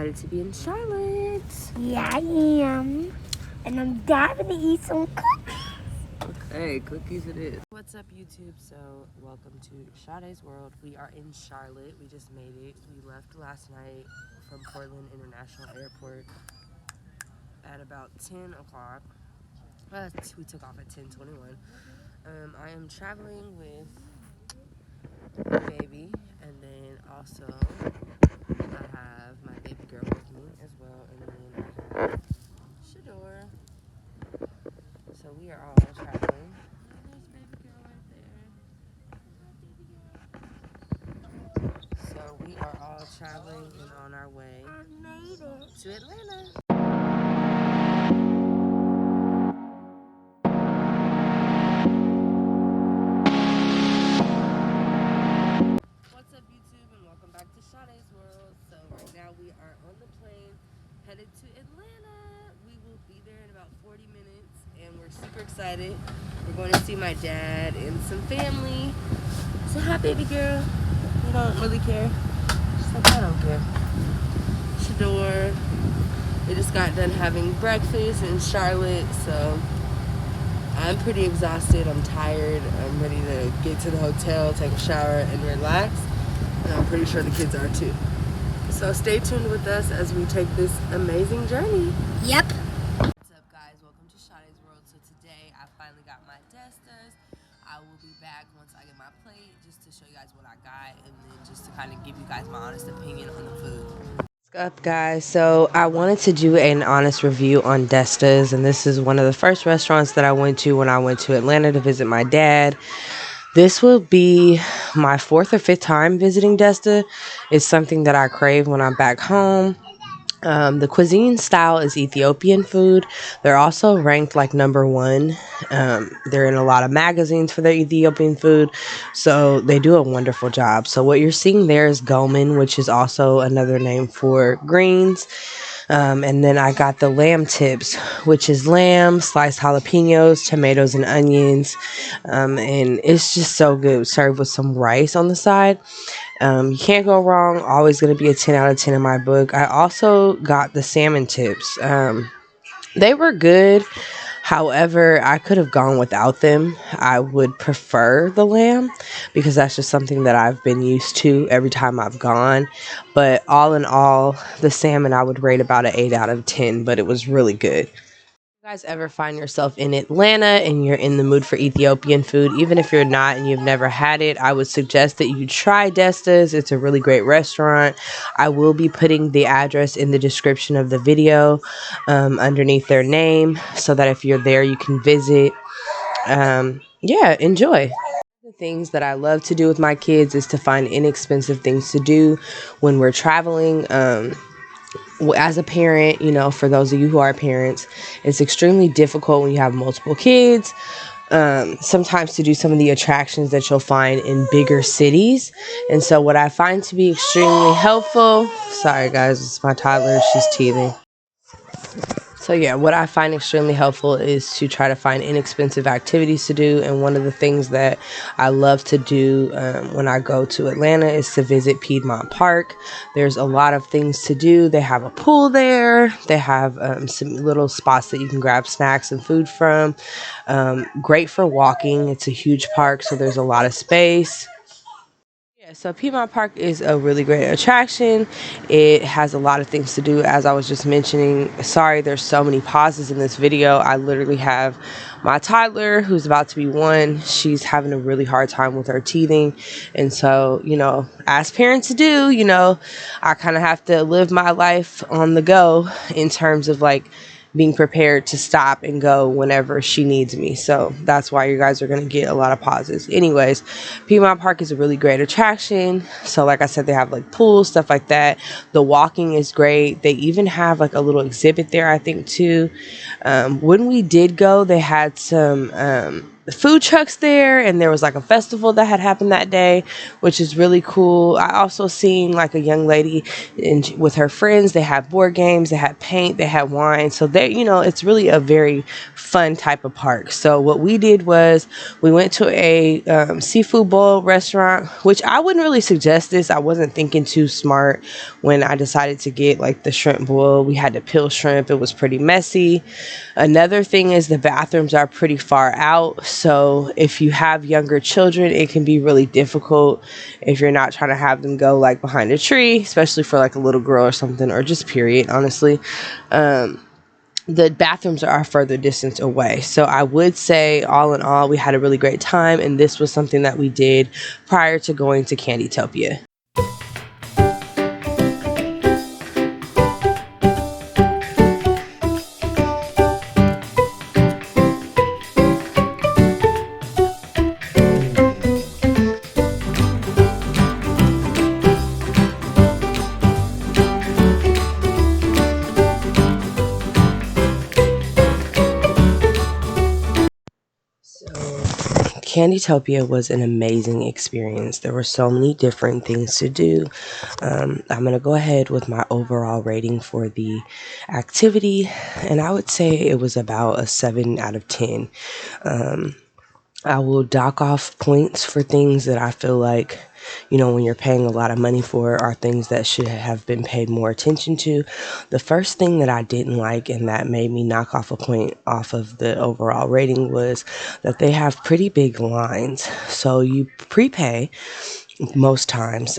excited to be in Charlotte. Yeah, I am. And I'm diving to eat some cookies. Okay, cookies it is. What's up, YouTube? So, welcome to Sade's World. We are in Charlotte. We just made it. We left last night from Portland International Airport at about 10 o'clock. We took off at 10:21. I am traveling with my baby, and then also I have my baby girl with me as well, and then I have Shador. So we are all traveling. There's baby girl right there. So we are all traveling and on our way to Atlanta. What's up, YouTube, and welcome back to Sade's World. So right now we are on the plane headed to Atlanta. We will be there in about 40 minutes, and we're super excited. We're going to see my dad and some family. Say hi, baby girl. You don't really care. She's like, I don't care. Shador. We just got done having breakfast in Charlotte, so I'm pretty exhausted. I'm tired. I'm ready to get to the hotel, take a shower, and relax. And I'm pretty sure the kids are too. So stay tuned with us as we take this amazing journey. Yep. What's up, guys? Welcome to Sade's World. So today I finally got my Destas. I will be back once I get my plate just to show you guys what I got, and then just to kind of give you guys my honest opinion on the food. What's up, guys? So I wanted to do an honest review on Destas, and this is one of the first restaurants that I went to when I went to Atlanta to visit my dad. This will be my 4th or 5th time visiting Desta. It's something that I crave when I'm back home. The cuisine style is Ethiopian food. They're also ranked like #1. They're in a lot of magazines for their Ethiopian food, so they do a wonderful job. So what you're seeing there is gomen, which is also another name for greens. And then I got the lamb tips, which is lamb, sliced jalapenos, tomatoes, and onions. And it's just so good, served with some rice on the side. You can't go wrong. Always going to be a 10 out of 10 in my book. I also got the salmon tips. They were good. However, I could have gone without them. I would prefer the lamb because that's just something that I've been used to every time I've gone. But all in all, the salmon I would rate about an 8 out of 10, but it was really good. You guys ever find yourself in Atlanta and you're in the mood for Ethiopian food, even if you're not and you've never had it, I would suggest that you try Destas. It's a really great restaurant. I will be putting the address in the description of the video underneath their name so that if you're there, you can visit. Yeah, enjoy. The things that I love to do with my kids is to find inexpensive things to do when we're traveling. As a parent, you know, for those of you who are parents, it's extremely difficult when you have multiple kids. Sometimes to do some of the attractions that you'll find in bigger cities. And so what I find to be extremely helpful, sorry guys, it's my toddler, she's teething. So yeah, what I find extremely helpful is to try to find inexpensive activities to do. And one of the things that I love to do when I go to Atlanta is to visit Piedmont Park. There's a lot of things to do. They have a pool there. They have some little spots that you can grab snacks and food from. Great for walking. It's a huge park, so there's a lot of space. Yeah, so Piedmont Park is a really great attraction. It has a lot of things to do, as I was just mentioning. Sorry, there's so many pauses in this video. I literally have my toddler who's about to be 1. She's having a really hard time with her teething. And so, you know, as parents do, you know, I kind of have to live my life on the go in terms of like being prepared to stop and go whenever she needs me. So that's why you guys are going to get a lot of pauses. Anyways, Piedmont Park is a really great attraction. So like I said, they have like pools, stuff like that. The walking is great. They even have like a little exhibit there, I think, too. When we did go, they had some food trucks there, and there was like a festival that had happened that day, which is really cool. I also seen like a young lady with her friends. They had board games, they had paint, they had wine. So they, it's really a very fun type of park. So what we did was we went to a seafood bowl restaurant, which I wouldn't really suggest this. I wasn't thinking too smart when I decided to get like the shrimp boil. We had to peel shrimp. It was pretty messy. Another thing is the bathrooms are pretty far out. So if you have younger children, it can be really difficult if you're not trying to have them go like behind a tree, especially for like a little girl or something, or just period, honestly. The bathrooms are a further distance away. So I would say, all in all, we had a really great time, and this was something that we did prior to going to Candytopia. Candytopia was an amazing experience. There were so many different things to do. I'm going to go ahead with my overall rating for the activity, and I would say it was about a 7 out of 10. I will dock off points for things that I feel like, when you're paying a lot of money for, are things that should have been paid more attention to. The first thing that I didn't like and that made me knock off a point off of the overall rating was that they have pretty big lines. So you prepay most times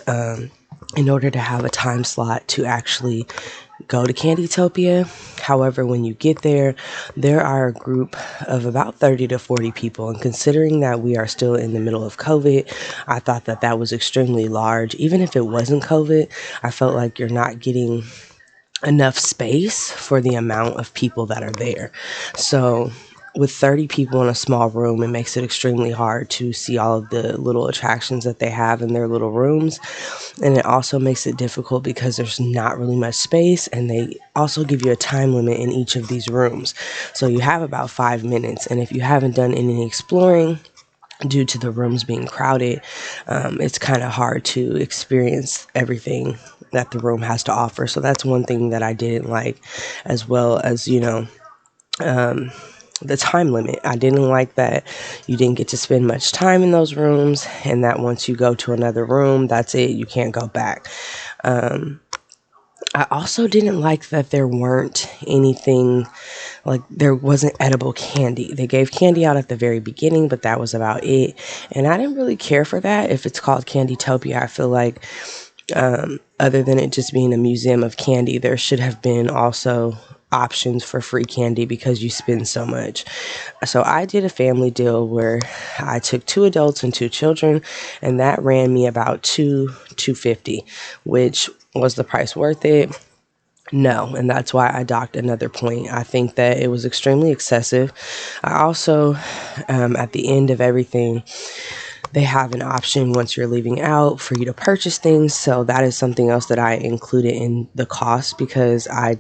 in order to have a time slot to actually go to Candytopia. However, when you get there, there are a group of about 30 to 40 people. And considering that we are still in the middle of COVID, I thought that that was extremely large. Even if it wasn't COVID, I felt like you're not getting enough space for the amount of people that are there. So with 30 people in a small room, it makes it extremely hard to see all of the little attractions that they have in their little rooms. And it also makes it difficult because there's not really much space, and they also give you a time limit in each of these rooms. So you have about 5 minutes, and if you haven't done any exploring, due to the rooms being crowded, it's kind of hard to experience everything that the room has to offer. So that's one thing that I didn't like, as well as, the time limit. I didn't like that you didn't get to spend much time in those rooms, and that once you go to another room, that's it. You can't go back. I also didn't like that there weren't anything, like there wasn't edible candy. They gave candy out at the very beginning, but that was about it. And I didn't really care for that. If it's called Candytopia, I feel like other than it just being a museum of candy, there should have been also options for free candy because you spend so much. So I did a family deal where I took 2 adults and 2 children, and that ran me about $250, which was the price worth it? No, and that's why I docked another point. I think that it was extremely excessive. I also, at the end of everything, they have an option once you're leaving out for you to purchase things. So that is something else that I included in the cost because I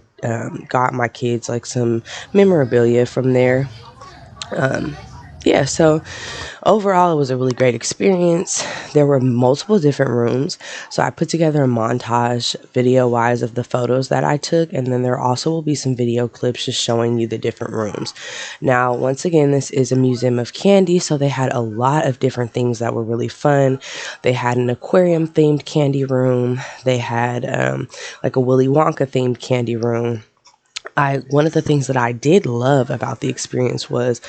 got my kids like some memorabilia from there. Yeah, so overall, it was a really great experience. There were multiple different rooms. So I put together a montage video wise of the photos that I took. And then there also will be some video clips just showing you the different rooms. Now, once again, this is a museum of candy. So they had a lot of different things that were really fun. They had an aquarium themed candy room. They had like a Willy Wonka themed candy room. One of the things that I did love about the experience was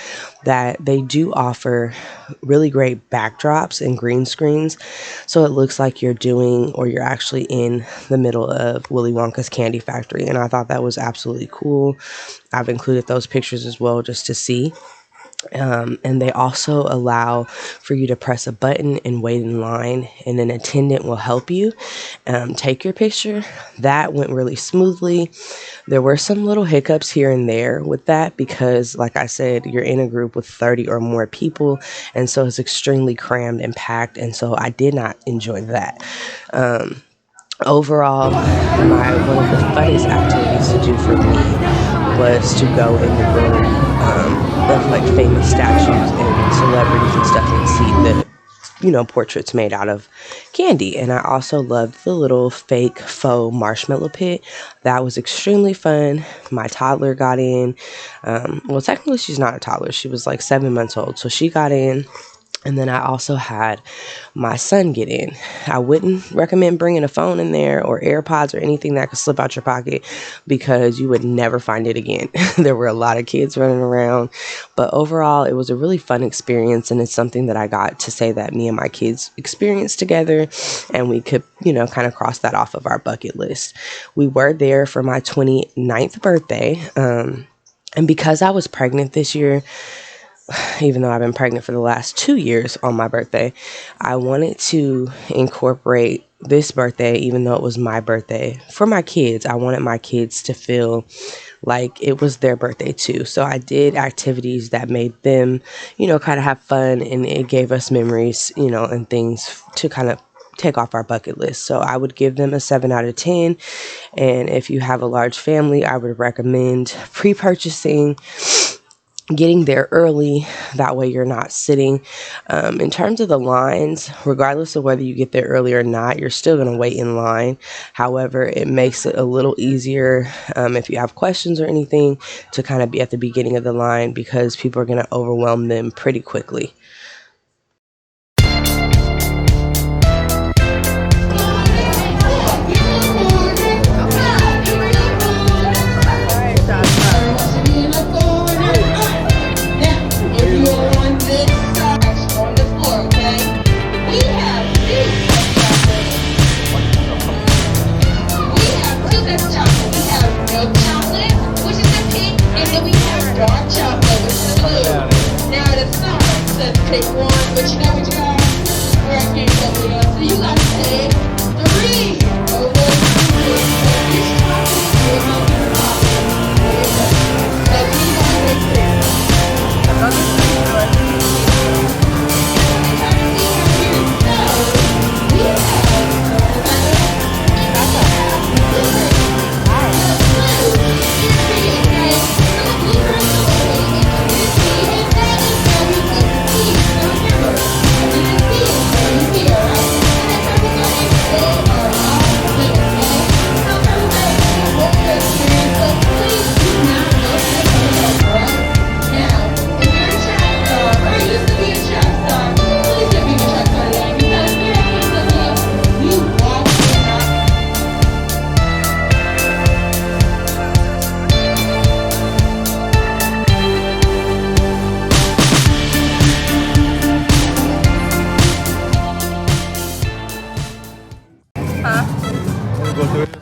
that they do offer really great backdrops and green screens. So it looks like you're doing, or you're actually in the middle of Willy Wonka's candy factory. And I thought that was absolutely cool. I've included those pictures as well just to see. And they also allow for you to press a button and wait in line, and an attendant will help you take your picture. That went really smoothly. There were some little hiccups here and there with that because, like I said, you're in a group with 30 or more people, and so it's extremely crammed and packed, and so I did not enjoy that. Overall, my one of the funnest activities to do for me was to go in the room of like famous statues and celebrities and stuff and see the portraits made out of candy. And I also loved the little fake faux marshmallow pit. That was extremely fun. My toddler got in. Well, technically she's not a toddler. She was like 7 months old. So she got in. And then I also had my son get in. I wouldn't recommend bringing a phone in there or AirPods or anything that could slip out your pocket because you would never find it again. There were a lot of kids running around. But overall, it was a really fun experience. And it's something that I got to say that me and my kids experienced together. And we could, kind of cross that off of our bucket list. We were there for my 29th birthday. And because I was pregnant this year, even though I've been pregnant for the last 2 years on my birthday, I wanted to incorporate this birthday, even though it was my birthday, for my kids. I wanted my kids to feel like it was their birthday too. So I did activities that made them, kind of have fun, and it gave us memories, and things to kind of take off our bucket list. So I would give them a 7 out of 10. And if you have a large family, I would recommend pre-purchasing, getting there early. That way you're not sitting. In terms of the lines, regardless of whether you get there early or not, you're still going to wait in line. However, it makes it a little easier if you have questions or anything to kind of be at the beginning of the line, because people are going to overwhelm them pretty quickly. Take one, but you know what you got? Where I can't tell you. So you got to say 3. Over 2. This chocolate will help you pop. So you got to make 3. Huh?